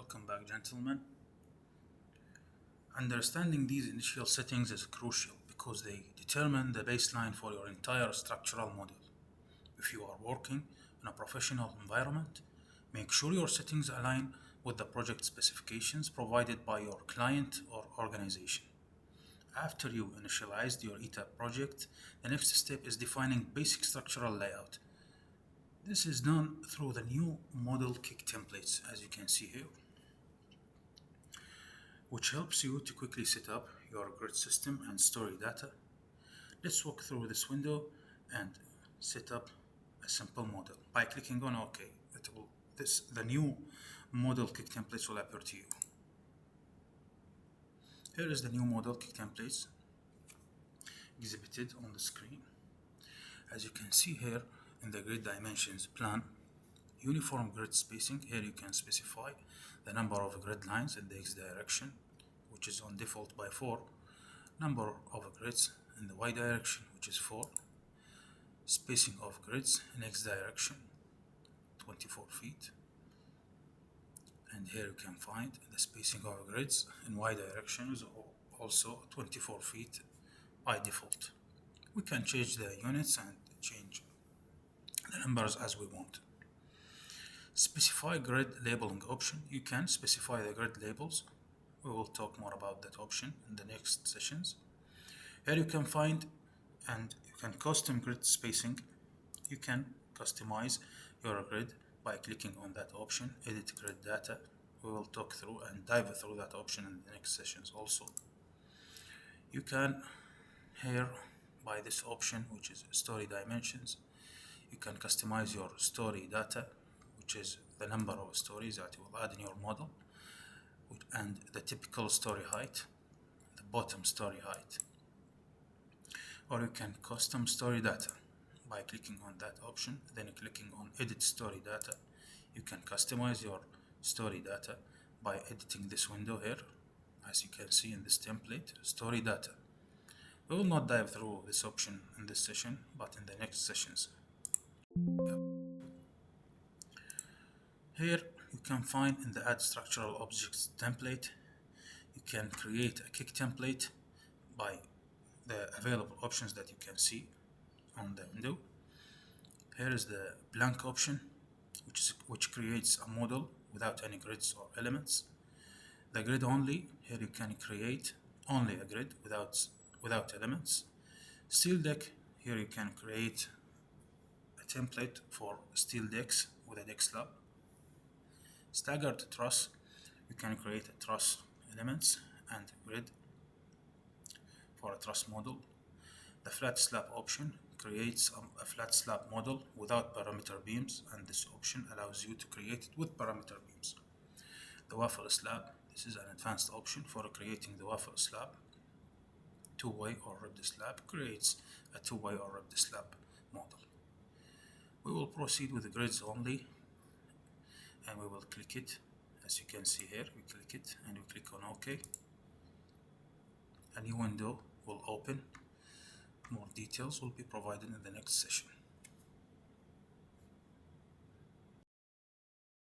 Welcome back, gentlemen. Understanding these initial settings is crucial because they determine the baseline for your entire structural model. If you are working in a professional environment, make sure your settings align with the project specifications provided by your client or organization. After you initialized your ETAP project, the next step is defining basic structural layout. This is done through the new model kick templates, as you can see here, which helps you to quickly set up your grid system and story data. Let's walk through this window and set up a simple model. By clicking on OK, the new model kick templates will appear to you. Here is the new model kick templates exhibited on the screen. As you can see here in the grid dimensions plan, uniform grid spacing, here you can specify the number of grid lines in the X direction, which is on default by 4, number of grids in the Y direction, which is 4, spacing of grids in X direction, 24 feet, and here you can find the spacing of grids in Y direction is also 24 feet by default. We can change the units and change the numbers as we want. Specify grid labeling option. You can specify the grid labels. We will talk more about that option in the next sessions. Here you can find and you can custom grid spacing. You can customize your grid by clicking on that option, edit grid data. We will talk through and dive through that option in the next sessions also. You can here by this option, which is story dimensions, you can customize your story data, which is the number of stories that you will add in your model, and the typical story height, the bottom story height. Or you can custom story data by clicking on that option, then clicking on edit story data. You can customize your story data by editing this window here, as you can see in this template, story data. We will not dive through this option in this session, but in the next sessions. Here you can find in the add structural objects template, you can create a kick template by the available options that you can see on the window. Here is the blank option, which creates a model without any grids or elements. The grid only, here you can create only a grid without elements. Steel deck, here you can create a template for steel decks with a deck slab. Staggered truss, you can create a truss elements and grid for a truss model. The flat slab option creates a flat slab model without parameter beams, and this option allows you to create it with parameter beams. The waffle slab, this is an advanced option for creating the waffle slab. Two-way or ribbed slab creates a two-way or ribbed slab model. We will proceed with the grids only, and we will click it. As you can see here, we click it and we click on OK. A new window will open. More details will be provided in the next session.